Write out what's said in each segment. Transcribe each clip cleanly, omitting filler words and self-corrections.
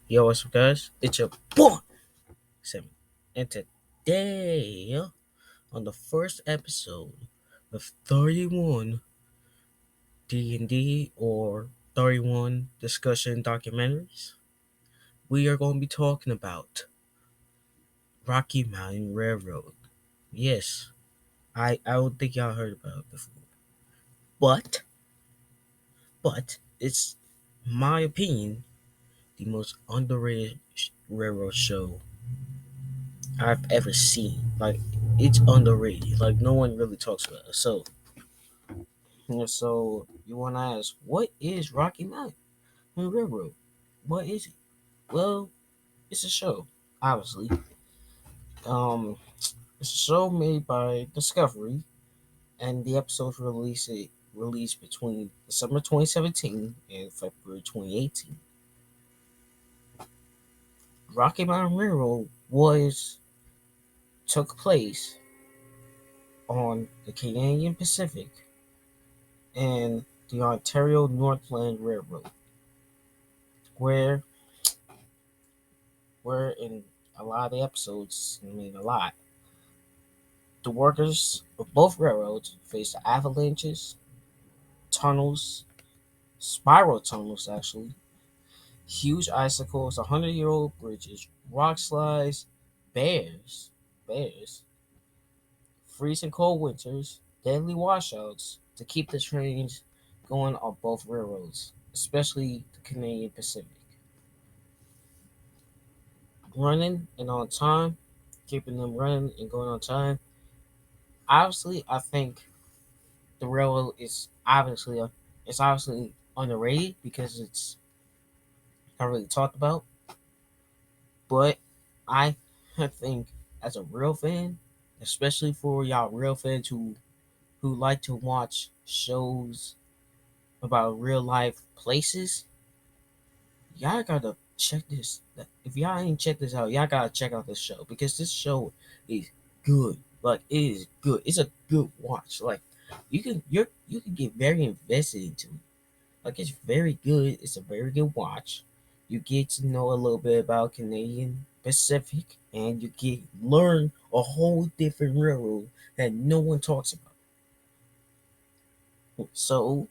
Yo, what's up, guys? It's your boy, Sam. And today, on the first episode of 31 D&D or 31 discussion documentaries, we are going to be talking about Rocky Mountain Railroad. Yes, I don't think y'all heard about it before. But, but, it's my opinion, the most underrated railroad show I've ever seen. Like, it's underrated. Like, no one really talks about it. So you want to ask, what is Rocky Mountain Railroad? What is it? Well, it's a show, obviously. Um, it's a show made by Discovery, and the episodes released between December 2017 and February 2018. Rocky Mountain Railroad was took place on the Canadian Pacific and the Ontario Northland Railroad, where in a lot of the episodes, I mean a lot, the workers of both railroads faced avalanches, tunnels, spiral tunnels actually, huge icicles, 100-year-old bridges, rock slides, bears, bears, freezing cold winters, deadly washouts to keep the trains going on both railroads, especially the Canadian Pacific. Running and on time, keeping them running and going on time. Obviously, I think the railroad is obviously underrated because it's not really talked about. But I think as a real fan, especially for y'all real fans who like to watch shows about real life places, y'all gotta check this. If y'all ain't checked this out, y'all gotta check out this show because this show is good. Like it is good. It's a good watch. Like you can get very invested into it. Like it's very good. It's a very good watch. You get to know a little bit about Canadian Pacific, and you get learn a whole different railroad that no one talks about. So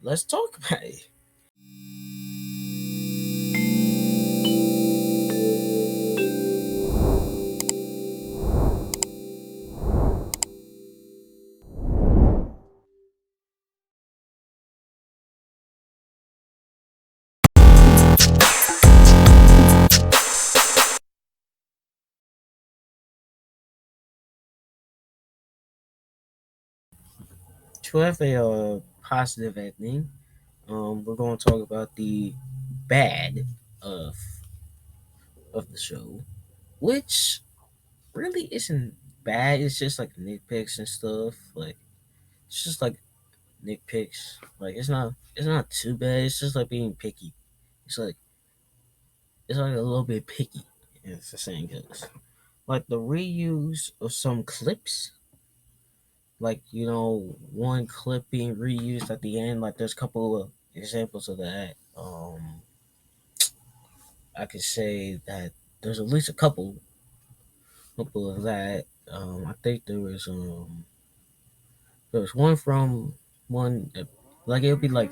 let's talk about it. 12 a positive ending. We're going to talk about the bad of of the show, which really isn't bad. It's just like nitpicks and stuff. Like it's just like nitpicks. Like it's not too bad. It's just like being picky. It's like it's like a little bit picky. If the saying goes. Like the reuse of some clips. Like one clip being reused at the end. Like there's a couple of examples of that. I could say that there's at least a couple of that. I think there was one from one like it would be like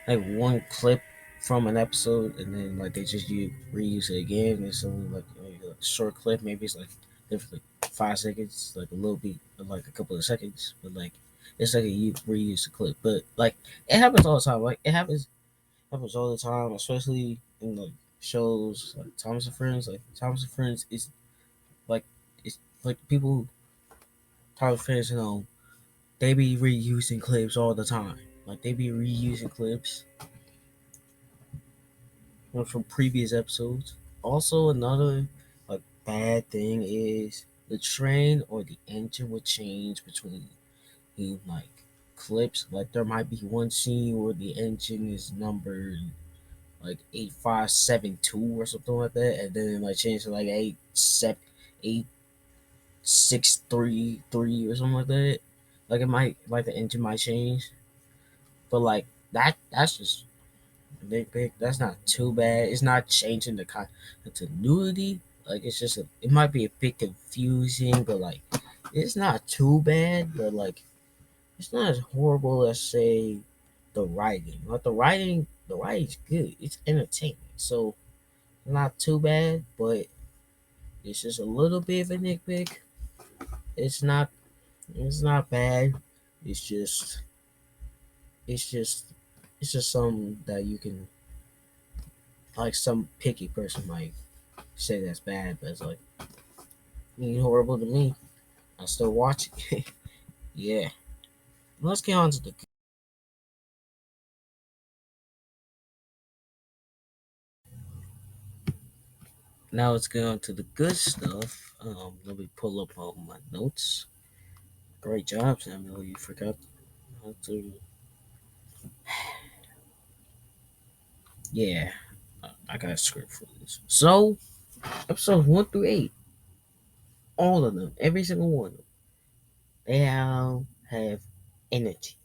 one clip from an episode, and then like they just reuse it again. It's only like maybe a short clip. Maybe it's like different, like 5 seconds, like a little bit, like a couple of seconds, but like it's like you reuse the clip. But like it happens all the time. Like it happens all the time, especially in like shows like Thomas and Friends. Like Thomas and Friends is like it's like people Thomas and Friends, they be reusing clips all the time. Like they be reusing clips from previous episodes. Also, another like bad thing is the train or the engine would change between like clips. Like there might be one scene where the engine is numbered like 8572 or something like that, and then it might change to like 8633 or something like that. Like it might like the engine might change, but like that's just nitpick. That's not too bad. It's not changing the continuity. Like it's just it might be a bit confusing, but like it's not too bad. But like it's not as horrible as say the writing. Like the writing's good. It's entertainment, so not too bad. But it's just a little bit of a nitpick. It's not it's not bad. It's just it's just it's just something that you can like some picky person might say that's bad, but it's like horrible to me. I still watch it. Yeah. Let's get on to the now. Let's get on to the good stuff. Let me pull up all my notes. Great job, Samuel. You forgot how to. Yeah, I got a script for this. So episodes 1 through 8, all of them, every single one of them, they all have energy.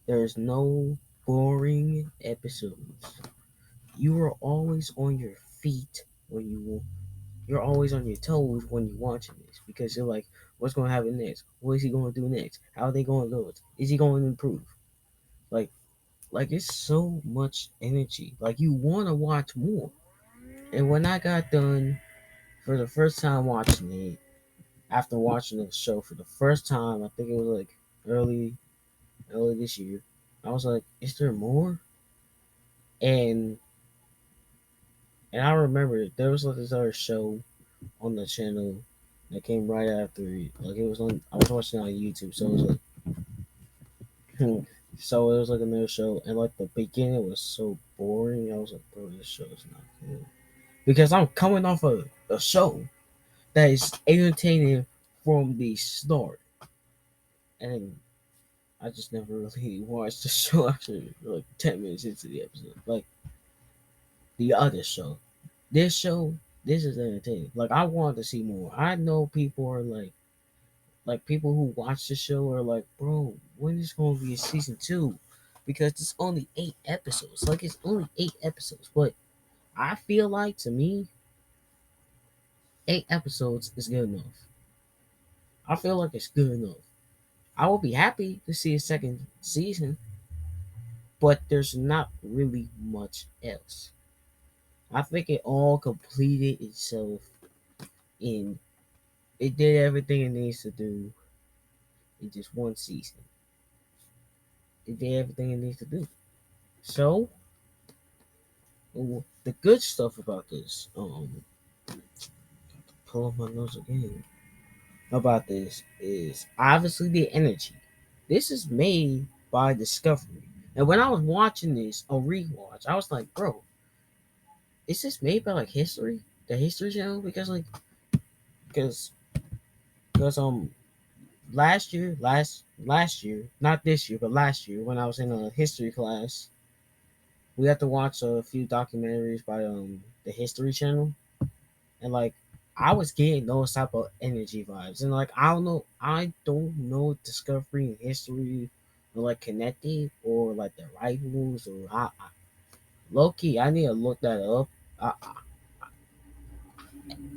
There's no boring episodes. You are always on your feet when you're always on your toes when you're watching this because you're like, what's going to happen next? What is he going to do next? How are they going to do it? Is he going to improve? Like, like it's so much energy. Like you want to watch more. And when I got done for the first time watching it, after watching the show for the first time, I think it was like early, early this year. I was like, is there more? And and I remember there was like this other show on the channel that came right after it. Like it was on, I was watching it on YouTube, so it was like, so it was like another show, and like the beginning was so boring. I was like, bro, this show is not good because I'm coming off of a show that is entertaining from the start, and I just never really watched the show after like 10 minutes into the episode. Like the other show, this show, this is entertaining. Like I wanted to see more. I know people are like people who watch the show are like, bro, when is going to be a season 2? Because it's only 8 episodes. Like it's only 8 episodes, but I feel like to me, 8 episodes is good enough. I feel like it's good enough. I will be happy to see a second season, but there's not really much else. I think it all completed itself in it did everything it needs to do in just one season. It did everything it needs to do. So the good stuff about this, pull up my notes again. About this is obviously the energy. This is made by Discovery, and when I was watching this on rewatch, I was like, bro, is this made by like History, the History Channel? Because like, because because last year, not this year, but last year when I was in a history class, we had to watch a few documentaries by the History Channel, and like I was getting those type of energy vibes, and like I don't know if Discovery and History are like connected or like the rivals or low key. I need to look that up.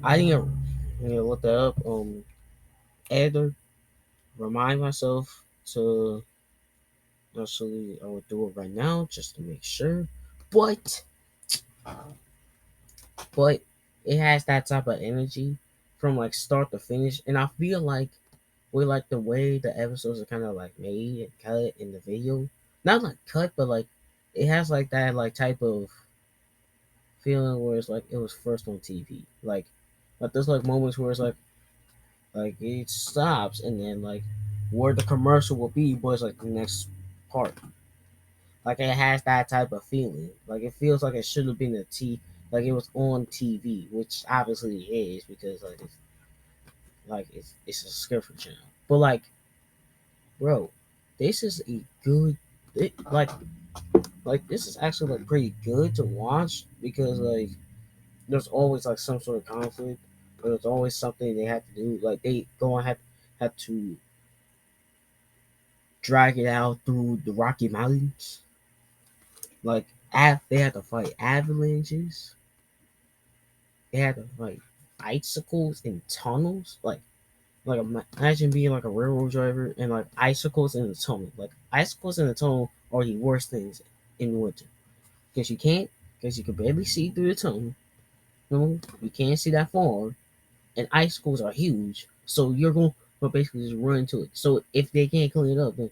I need to look that up. Either remind myself to actually I will do it right now just to make sure, but but it has that type of energy from like start to finish, and I feel like we like the way the episodes are kind of like made and cut in the video. Not like cut, but like it has like that like type of feeling where it's like it was first on TV. Like there's like moments where it's like it stops and then like where the commercial will be was like the next part. Like it has that type of feeling. Like it feels like it should have been like it was on TV, which obviously it is because it's a Discovery channel. But bro, this is a good it, like this is actually like pretty good to watch because like there's always like some sort of conflict, but there's always something they have to do. Like they go and have to drag it out through the Rocky Mountains. Like They had to fight avalanches. They had to fight icicles in tunnels. Imagine being like a railroad driver and like icicles in the tunnel. Like icicles in the tunnel are the worst things in winter because you can barely see through the tunnel. No, you can't see that far, and icicles are huge. So you're going to basically just run into it. So if they can't clean it up, then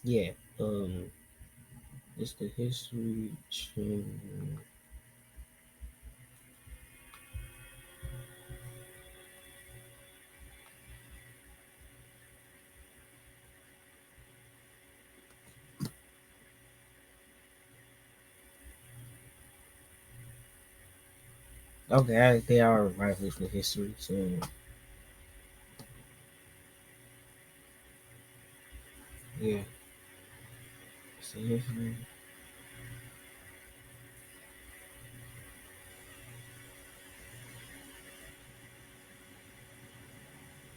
yeah. Um, it's the History Channel. Okay, they are rivals with history. So yeah, so history.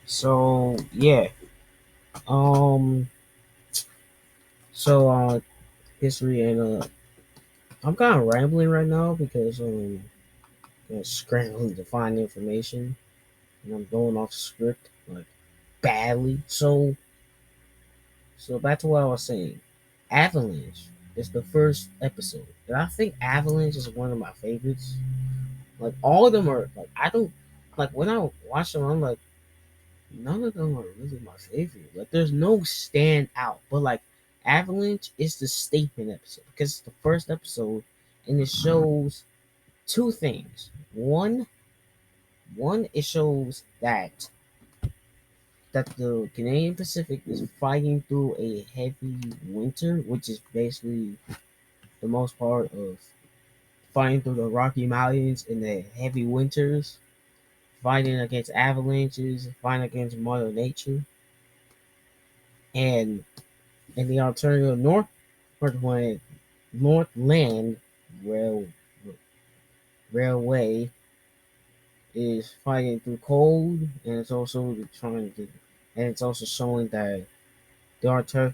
So yeah. Um. So history and I'm kind of rambling right now because I'm scrambling to find information and I'm going off script like badly. So back to what I was saying. Avalanche is the first episode, and I think Avalanche is one of my favorites. Like all of them are like I don't like when I watch them. I'm like none of them are really my favorite. Like there's no standout, but like Avalanche is the statement episode because it's the first episode, and it shows two things. One, it shows that the Canadian Pacific is fighting through a heavy winter, which is basically the most part of fighting through the Rocky Mountains in the heavy winters, fighting against avalanches, fighting against Mother Nature, and in the alternative Northland Northland Rail, Railway is fighting through cold, and it's also trying to, and it's also showing that the alter,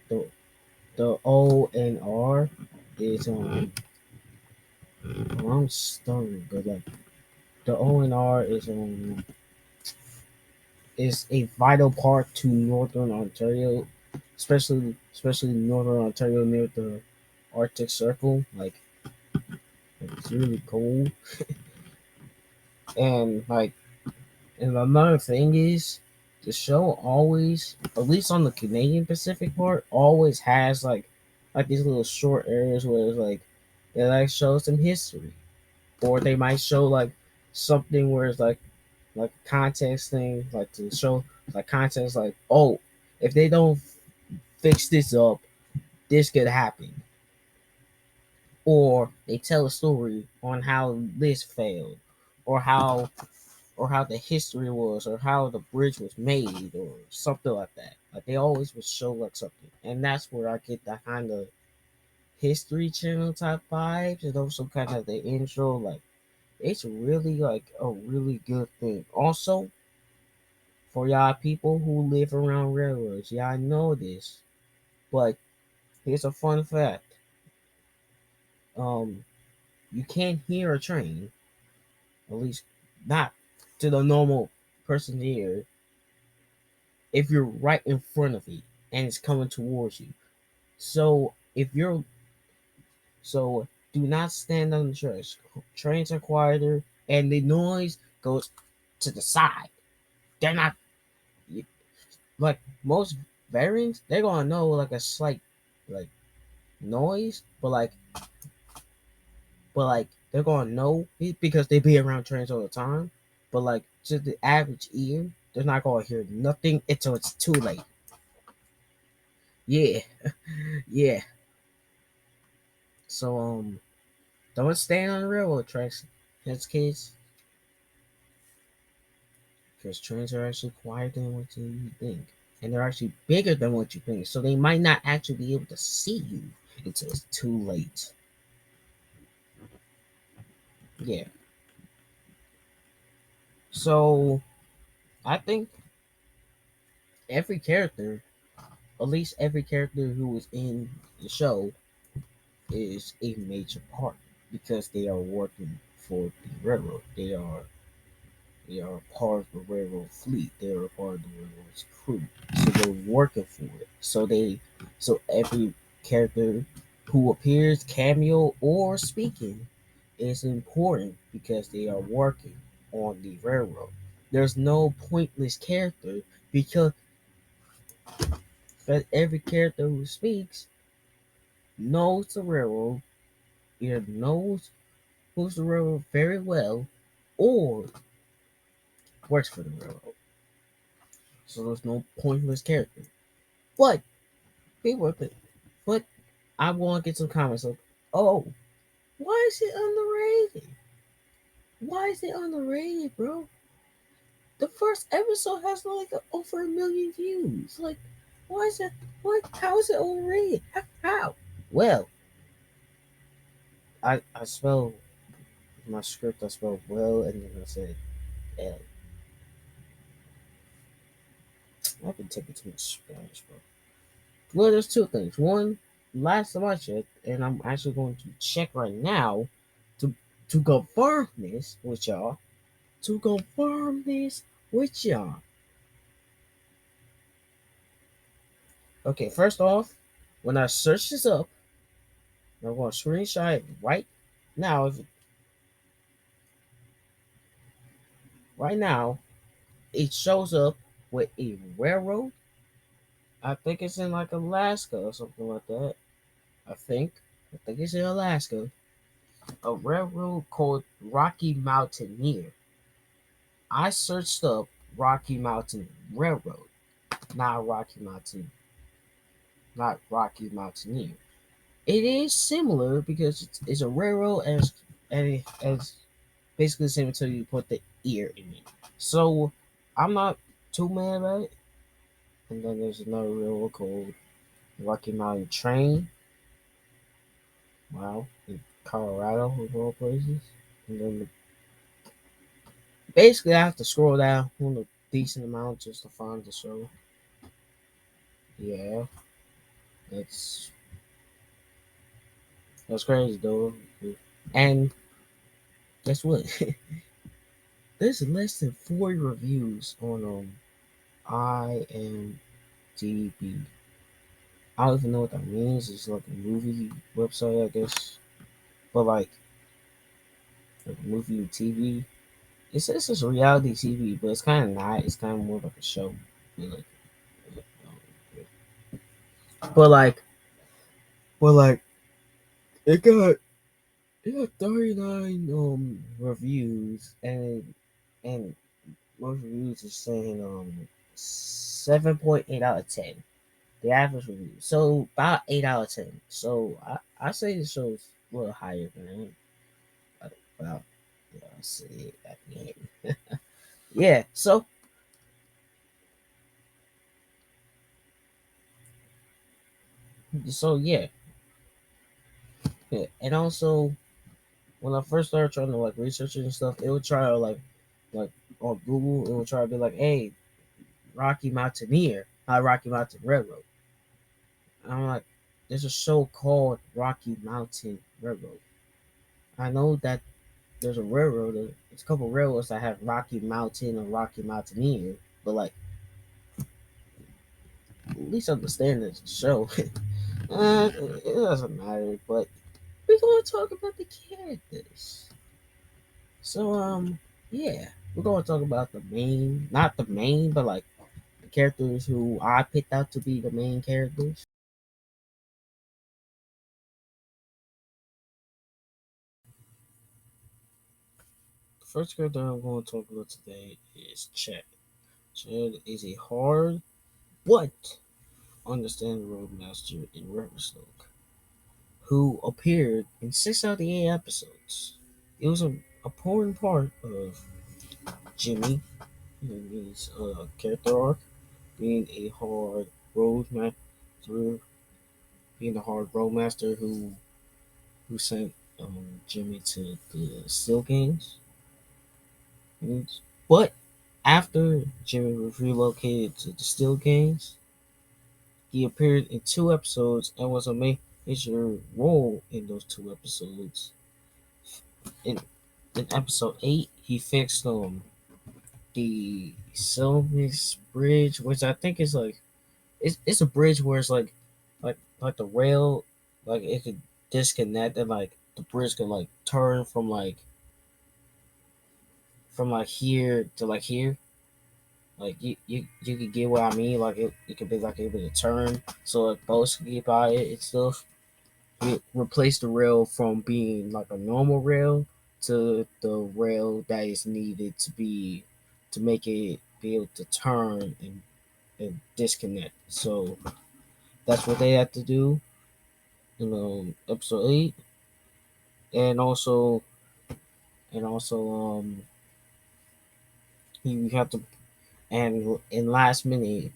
the the O and R is I'm stuttering, but like the O and R is a vital part to Northern Ontario, especially Northern Ontario near the Arctic Circle. Like it's really cold, and like and another thing is the show always, at least on the Canadian Pacific part, always has like these little short areas where it's like they like show some history, or they might show like something where it's like a context thing, like to show like context, like oh, if they don't fix this up, this could happen, or they tell a story on how this failed, or how the history was, or how the bridge was made, or something like that. Like they always would show like something, and that's where I get that kind of History Channel type vibes, and also kind of the intro. Like it's really like a really good thing. Also, for y'all people who live around railroads, y'all know this, but here's a fun fact: um, you can't hear a train, at least not to the normal person here, if you're right in front of it and it's coming towards you. So if you're so do not stand on the tracks. Trains are quieter and the noise goes to the side. They're not like most variants, they're gonna know like a slight like noise, but like they're gonna know it because they be around trains all the time. But like just the average ear, they're not gonna hear nothing until it's too late. Yeah, yeah. So don't stand on the railroad tracks, as kids, because trains are actually quieter than what you think, and they're actually bigger than what you think. So they might not actually be able to see you until it's too late. Yeah. So I think every character at least every character who is in the show is a major part because they are working for the railroad. They are part of the railroad fleet. They are part of the railroad's crew. So they're working for it. So every character who appears cameo or speaking is important because they are working on the railroad. There's no pointless character because every character who speaks knows the railroad, either knows who's the railroad very well, or works for the railroad. So there's no pointless character. But people are but I want to get some comments like, oh, why is it underrated? Why is it underrated, bro? The first episode has like over 1 million views. Like, why is that? What? How is it overrated? How? Well, I spelled my script. I spelled well, and then I said L. I've been taking too much Spanish, bro. Well, there's two things. One, last time I checked, and I'm actually going to check right now to to confirm this with y'all. To confirm this with y'all. Okay, first off, when I search this up, I'm going to screenshot it now. Right now, it shows up with a railroad. I think it's in like Alaska or something like that. I think. I think it's in Alaska. A railroad called Rocky Mountaineer. I searched up Rocky Mountain Railroad, not Rocky Mountain, not Rocky Mountaineer. It is similar because it's a railroad as basically the same until you put the ear in it. So I'm not too mad about it. And then there's another railroad called Rocky Mountain Train. Wow, in Colorado of all places. And then basically I have to scroll down on a decent amount just to find the show. Yeah, it's that's crazy though. And guess what? There's less than 40 reviews on IMDb. I don't even know what that means. It's like a movie website, I guess. But like movie TV. It says it's reality TV, but it's kind of not. It's kind of more like a show. You know, but like, but like, it got it got 39 reviews, and most reviews are saying 7.8 out of 10. The average review, so about 8 out of 10. So I say the show's a little higher than that. About yeah, I see it at the end. Yeah, so yeah, and also when I first started trying to like research it and stuff, it would try to like on Google, it would try to be like, hey, Rocky Mountaineer, not Rocky Mountain Railroad. And I'm like, there's a show called Rocky Mountain Railroad. I know that there's a railroad. There's a couple railroads that have Rocky Mountain or Rocky Mountaineer, but like at least understand this show. It doesn't matter, but we're gonna talk about the characters. So yeah, we're gonna talk about the main, not the main, but like the characters who I picked out to be the main characters. The first character I'm going to talk about today is Chad. Chad is a hard but understanding roadmaster in Riverstoke, who appeared in 6 out of the 8 episodes. It was an important part of Jimmy and his character arc, being a hard roadmaster, being a hard roadmaster who sent Jimmy to the Steel Games. But after Jimmy was relocated to the Steel Games, He appeared in 2 episodes and was a major role in those 2 episodes. In episode 8, he fixed the Sylvis Bridge, which I think is like it's a bridge where it's like the rail, like it could disconnect and like the bridge can like turn from like here to like here. Like you could get what I mean. Like it could be like able to turn so like boats can get by it and stuff. It replaced the rail from being like a normal rail to the rail that is needed to make it be able to turn and disconnect. So that's what they had to do in episode 8, and also he had to and in last minute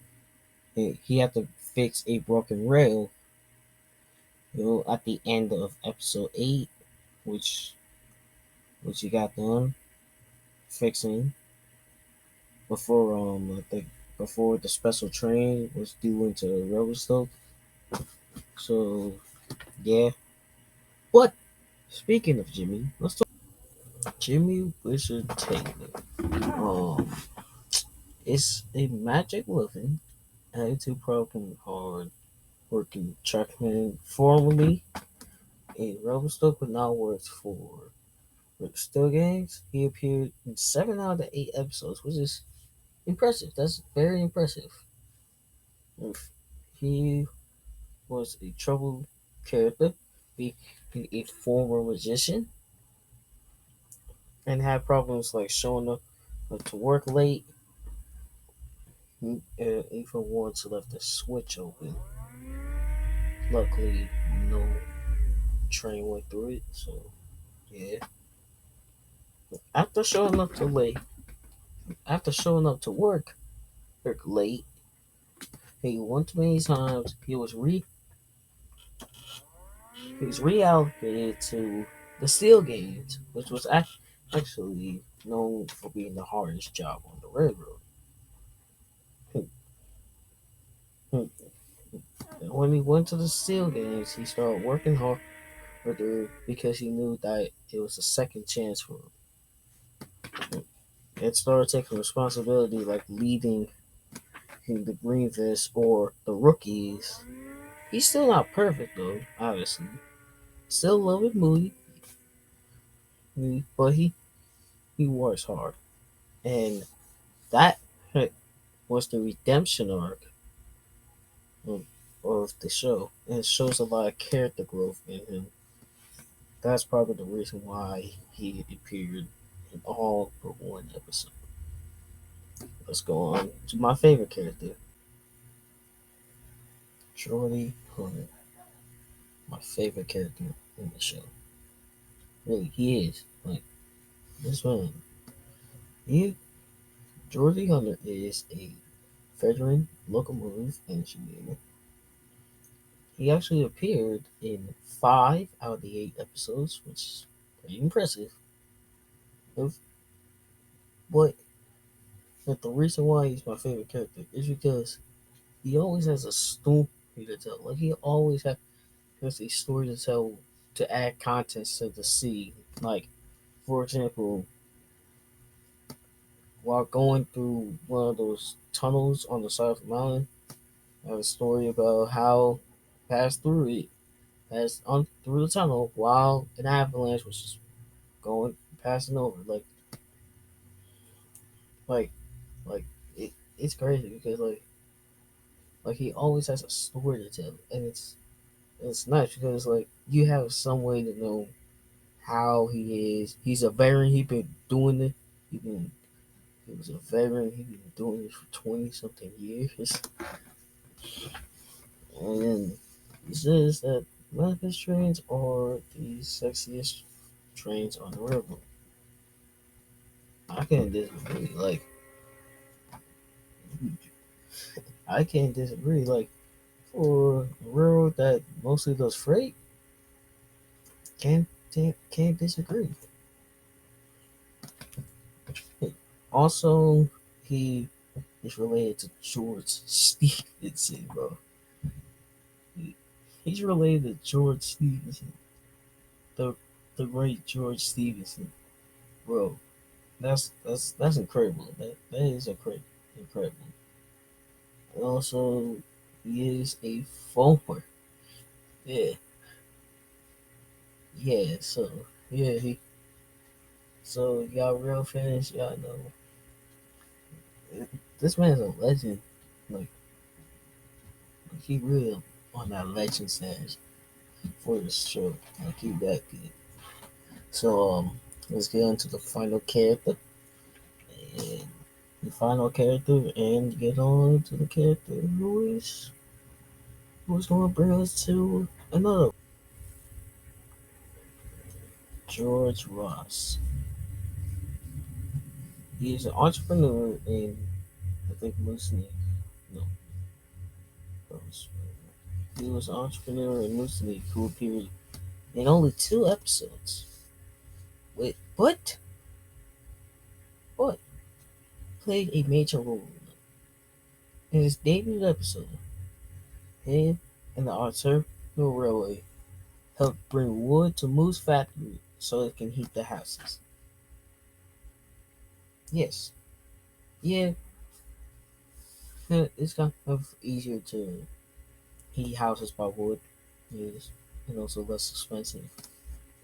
he had to fix a broken rail. At the end of episode 8, which he got done fixing before I think before the special train was due into Revelstoke. So yeah, but speaking of Jimmy, let's talk Jimmy Wizard Taylor. Um, it's a magic living attitude problem hard working Chuckman formerly a Revelstoke but now works for Rick Still Games. He appeared in 7 out of the 8 episodes, which is impressive. That's very impressive. He was a troubled character, being a former magician, and had problems like showing up to work late. Even once left the switch open. Luckily, no train went through it. So yeah. After showing up to late, after showing up to work late, he went too many times. He was reallocated to the Steel Games, which was actually known for being the hardest job on the railroad. When he went to the Steel Games, he started working harder because he knew that it was a second chance for him. And started taking responsibility, like leading the Green Vest or the rookies. He's still not perfect though, obviously. Still a little bit moody, but he works hard, and that was the redemption arc of, of the show, and it shows a lot of character growth in him. That's probably the reason why he appeared in all but one episode. Let's go on to my favorite character, Jordy Hunter. My favorite character in the show. Really, he is. Like, this man. He, Jordy Hunter is a veteran locomotive engineer. He actually appeared in 5 out of the 8 episodes, which is pretty impressive. If- But, but the reason why he's my favorite character is because he always has a story to tell. Like he always has a story to tell to add context to the scene. Like, for example, while going through one of those tunnels on the side of the mountain, I have a story about how passed through it, passed on through the tunnel while an avalanche was just going passing over. Like like it's crazy because like he always has a story to tell, and it's nice because like you have some way to know how he is. He's a veteran. He been doing it. He was a veteran. He been doing this for 20 something years, and he says that Memphis trains are the sexiest trains on the river. I can't disagree. Like I can't disagree. Like for a railroad that mostly does freight, can't disagree. Also, he is related to George Stevenson, bro. He's related to George Stevenson, the the great George Stevenson, bro. That's incredible. That is incredible. And also, he is a former. Yeah, yeah. So yeah, so y'all real fans, y'all know this man's a legend. Like he real on that legend status for this show. Like he that good. So let's get into the final character and the final character and get on to the character who's gonna bring us to another George Ross. He is an entrepreneur in I think Mussolini. No, he was an entrepreneur in Mussolini who appeared in only 2 episodes. Wait, but played a major role in his debut episode. Him and the Ontario Railway helped bring wood to Moose Factory so it can heat the houses. Yes, yeah, it's kind of easier to heat houses by wood. Yes, and also less expensive.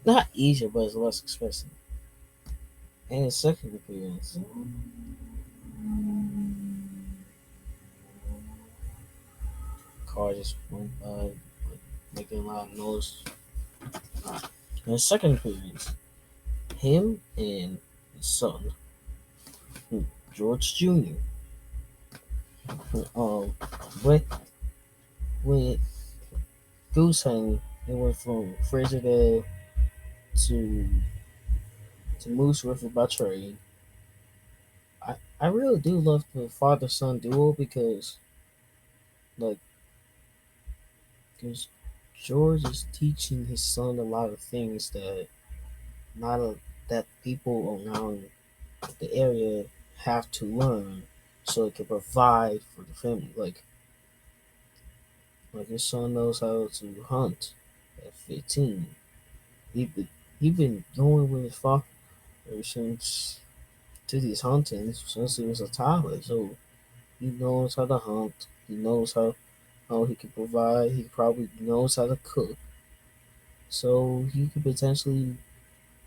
Not easier, but it's less expensive. And his second appearance, car just went by, making a lot of noise. And his second appearance, him and his son, George Jr. Um, when when goose hunting, they went from Frigidaire to Moose River by train. I really do love the father son duo because like because George is teaching his son a lot of things that not a, that people around the area have to learn so it can provide for the family. Like his son knows how to hunt at 15. He been he been going with his father since to these huntings since he was a toddler. So he knows how to hunt. He knows how he can provide. He probably knows how to cook. So he could potentially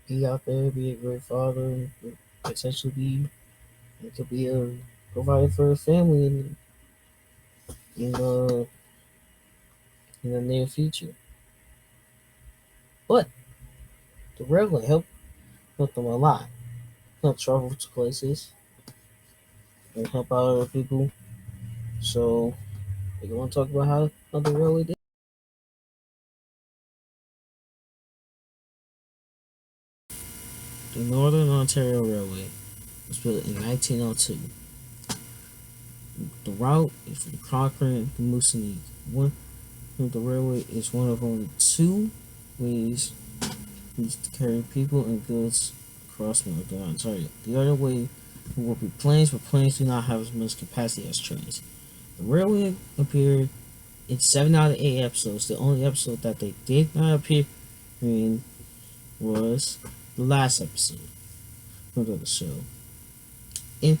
be out there, be a great father, and potentially be he could be a provider for a family in the in the near future. But the regular help them a lot. Help travel to places and help out other people. So you want to talk about how the railway did? The Northern Ontario Railway was built in 1902. The route is from Cochrane to Moosonee. One the railway is one of only 2 ways used to carry people and goods across Northern Ontario. The other way would be planes, but planes do not have as much capacity as trains. The railway appeared in 7 out of 8 episodes. The only episode that they did not appear in was the last episode of the show. In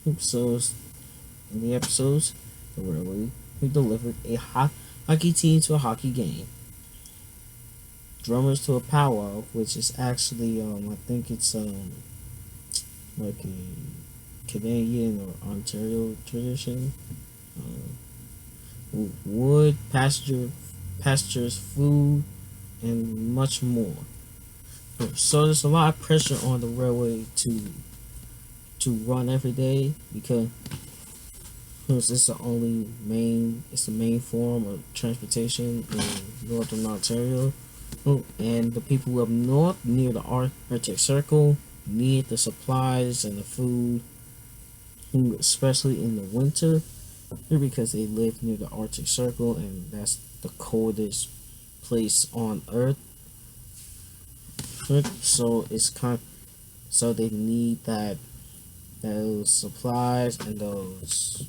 episodes, in the episodes, the railway who delivered a hockey team to a hockey game, drummers to a powwow, which is actually I think it's like a Canadian or Ontario tradition. Wood, pastures, food, and much more. So there's a lot of pressure on the railway to run every day because it's the main form of transportation in northern Ontario. And the people up north near the Arctic Circle need the supplies and the food, especially in the winter, because they live near the Arctic Circle and that's the coldest place on Earth. So so they need those supplies and those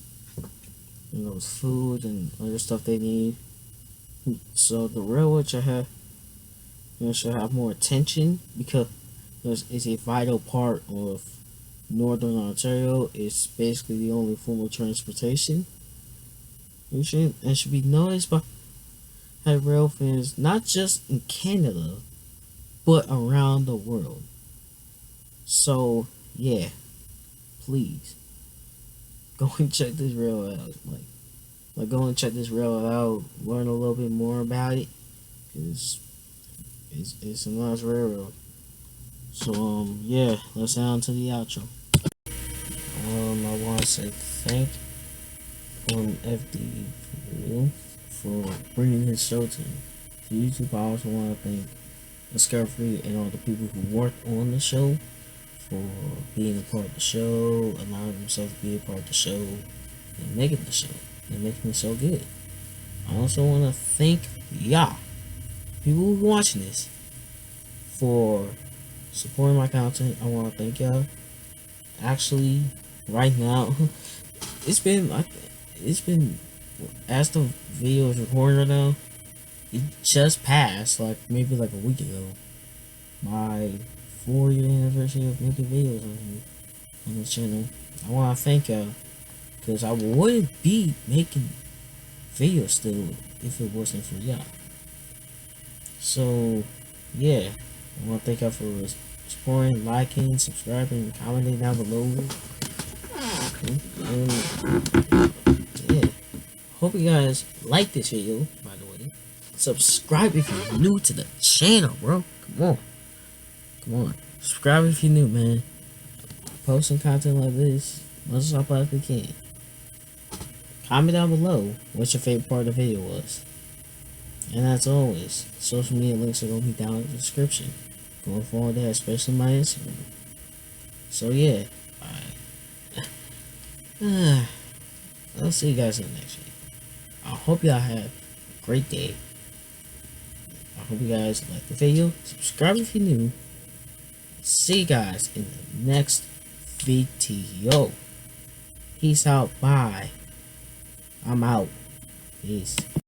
food and other stuff they need. So the railroad should have more attention because it's a vital part of Northern Ontario. It's basically the only form of transportation. It should be noticed by rail fans not just in Canada but around the world. So yeah, please go and check this rail out. Go and check this rail out. Learn a little bit more about it because it's a nice railroad. So yeah, let's head on to the outro. I want to say thank FD for bringing his show to me. To YouTube, I also want to thank Discovery and all the people who worked on the show for being a part of the show, allowing themselves to be a part of the show, and making the show, good. I also want to thank y'all, people who are watching this, for supporting my content. I want to thank y'all. Actually, right now, it's been as the video is recording right now, it just passed maybe a week ago my 4-year anniversary of making videos on this channel. I want to thank y'all because I wouldn't be making videos still if it wasn't for y'all. So yeah, I want to thank y'all for supporting, liking, subscribing, commenting down below. Yeah, hope you guys like this video. By the way, subscribe if you're new to the channel, bro. Come on, subscribe if you're new, man. Posting content like this much as I possibly can. Comment down below what your favorite part of the video was. And as always, social media links are going to be down in the description. Going forward there, especially my Instagram. So yeah, alright. I'll see you guys in the next video. I hope y'all have a great day. I hope you guys like the video. Subscribe if you're new. See you guys in the next video. Peace out. Bye. I'm out. Peace.